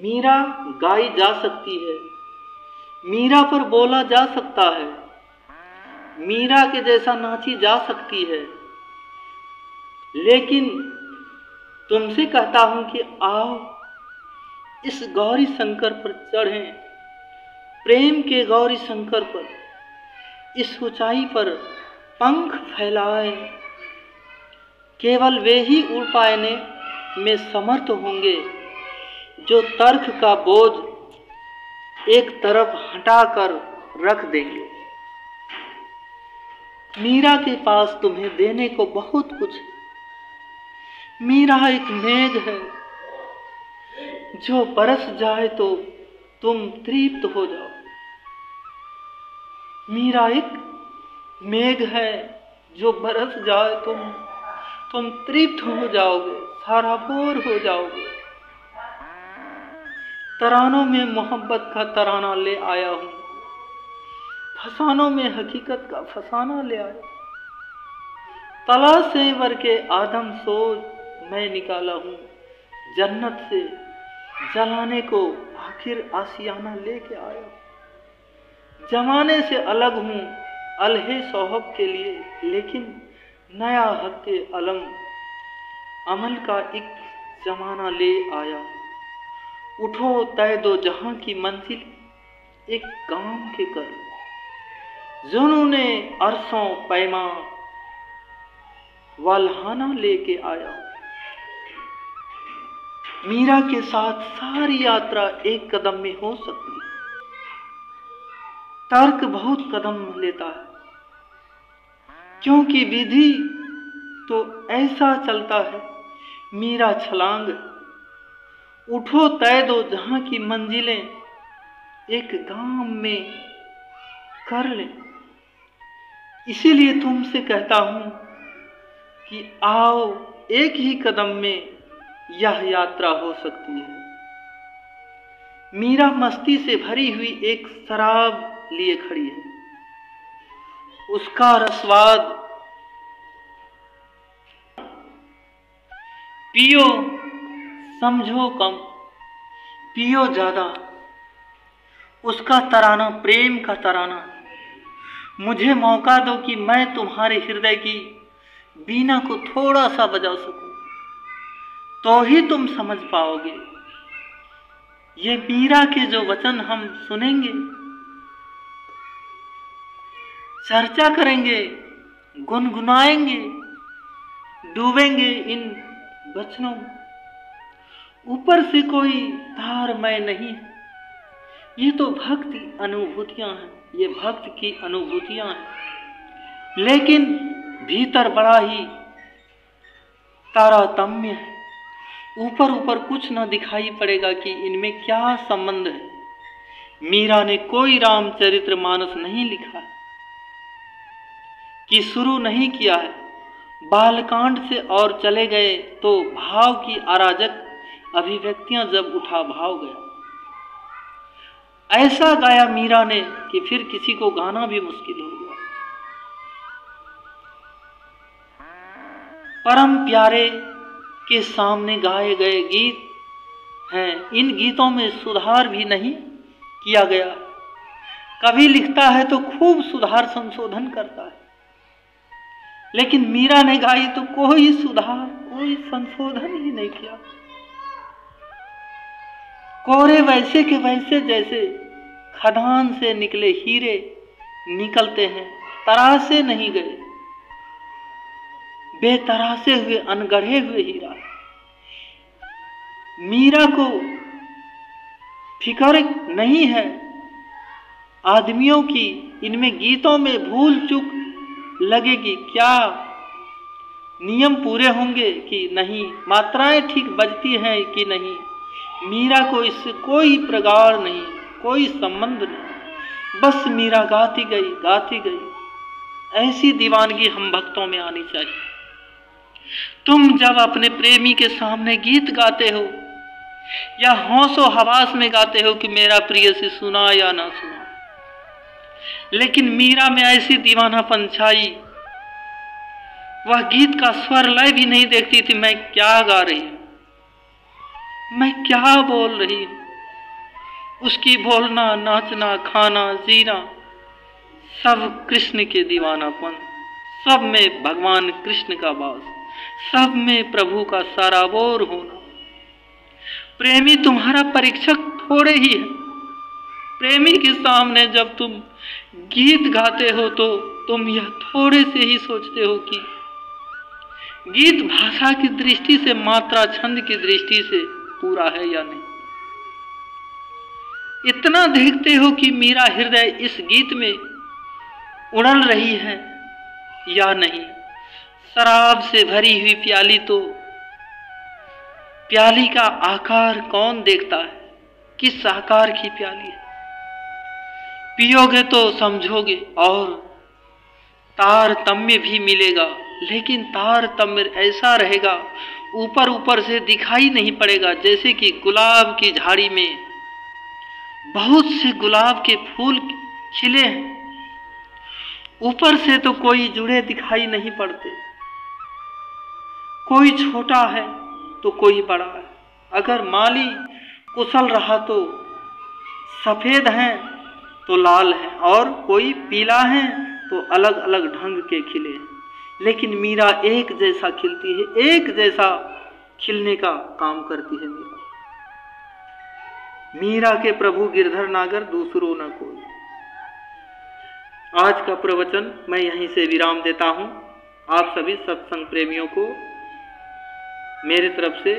मीरा गाई जा सकती है, मीरा पर बोला जा सकता है, मीरा के जैसा नाची जा सकती है। लेकिन तुमसे कहता हूं कि आओ इस गौरी शंकर पर चढ़ें, प्रेम के गौरी शंकर पर, इस ऊंचाई पर पंख फैलाए। केवल वे ही उड़ पाने में समर्थ होंगे जो तर्क का बोझ एक तरफ हटाकर रख देंगे। मीरा के पास तुम्हें देने को बहुत कुछ है। मीरा एक मेघ है जो बरस जाए तो तुम तृप्त हो जाओ। मीरा एक मेघ है जो बरस जाए तुम तृप्त हो जाओगे, सराबोर हो जाओगे। तरानों में मोहब्बत का तराना ले आया हूं, फसानों में हकीकत का फसाना ले आया। तलाश से वर के आदम सोच मैं निकाला हूं, जन्नत से जलाने को आखिर आशियाना लेके आया। जमाने से अलग हूं अलहे सोहब के लिए, लेकिन नया हक के अलम अमल का एक जमाना ले आया। उठो तय दो जहां की मंजिल एक काम के कर, जुनू ने अरसों पैमा वाल्हाना लेके आया। मीरा के साथ सारी यात्रा एक कदम में हो सकती है। तर्क बहुत कदम लेता है, क्योंकि विधि तो ऐसा चलता है। मीरा छलांग, उठो तय दो जहां की मंजिलें एक गांव में कर ले। इसीलिए तुमसे कहता हूं कि आओ एक ही कदम में यह यात्रा हो सकती है। मीरा मस्ती से भरी हुई एक शराब लिए खड़ी है, उसका रसवाद पियो, समझो कम, पियो ज्यादा। उसका तराना प्रेम का तराना। मुझे मौका दो कि मैं तुम्हारे हृदय की बीना को थोड़ा सा बजा सकूं, तो ही तुम समझ पाओगे। ये मीरा के जो वचन हम सुनेंगे, चर्चा करेंगे, गुनगुनाएंगे, डूबेंगे इन वचनों में। ऊपर से कोई तारमय नहीं है, ये तो भक्ति अनुभूतियां हैं, ये भक्त की अनुभूतियां हैं। लेकिन भीतर बड़ा ही तारतम्य है। ऊपर ऊपर कुछ न दिखाई पड़ेगा कि इनमें क्या संबंध है। मीरा ने कोई रामचरित्र मानस नहीं लिखा है, कि शुरू नहीं किया है। बालकांड से और चले गए तो भाव की अराजक अभिव्यक्तियां जब उठा भाव गया। ऐसा गाया मीरा ने कि फिर किसी को गाना भी मुश्किल हो गया। परम प्यारे के सामने गाए गए गीत हैं, इन गीतों में सुधार भी नहीं किया गया। कभी लिखता है तो खूब सुधार संशोधन करता है, लेकिन मीरा ने गाई तो कोई सुधार कोई संशोधन ही नहीं किया। कोरे वैसे के वैसे जैसे खदान से निकले हीरे निकलते हैं, तरासे नहीं गए। बेतरासे हुए अनगढ़े हुए हीरा। मीरा को फिक्र नहीं है आदमियों की, इनमें गीतों में भूल चूक लगेगी क्या, नियम पूरे होंगे कि नहीं, मात्राएं ठीक बजती हैं कि नहीं। मीरा को इससे कोई प्रगाढ़ नहीं, कोई संबंध नहीं। बस मीरा गाती गई गाती गई। ऐसी दीवानगी हम भक्तों में आनी चाहिए। तुम जब अपने प्रेमी के सामने गीत गाते हो या होशो हवास में गाते हो कि मेरा प्रिय से सुना या ना सुना, लेकिन मीरा में ऐसी दीवानापन छाई, वह गीत का स्वर लय भी नहीं देखती थी। मैं क्या गा रही हूं, मैं क्या बोल रही हूं, उसकी बोलना, नाचना, खाना, जीना, सब कृष्ण के दीवानापन, सब में भगवान कृष्ण का वास, सब में प्रभु का साराबोर होना। प्रेमी तुम्हारा परीक्षक थोड़े ही है। प्रेमी के सामने जब तुम गीत गाते हो तो तुम यह थोड़े से ही सोचते हो कि गीत भाषा की दृष्टि से, मात्रा छंद की दृष्टि से पूरा है या नहीं। इतना देखते हो कि मेरा हृदय इस गीत में उड़ल रही है या नहीं। शराब से भरी हुई प्याली तो प्याली का आकार कौन देखता है, किस आकार की प्याली है। पियोगे तो समझोगे और तारतम्य भी मिलेगा, लेकिन तारतम्य ऐसा रहेगा, ऊपर ऊपर से दिखाई नहीं पड़ेगा। जैसे कि गुलाब की झाड़ी में बहुत से गुलाब के फूल खिले हैं, ऊपर से तो कोई जुड़े दिखाई नहीं पड़ते, कोई छोटा है तो कोई बड़ा है। अगर माली कुशल रहा तो सफेद है तो लाल है, और कोई पीला है तो अलग अलग ढंग के खिले हैं। लेकिन मीरा एक जैसा खिलती है, एक जैसा खिलने का काम करती है मीरा। मीरा के प्रभु गिरधर नागर, दूसरो न कोई। आज का प्रवचन मैं यहीं से विराम देता हूं। आप सभी सत्संग प्रेमियों को मेरे तरफ से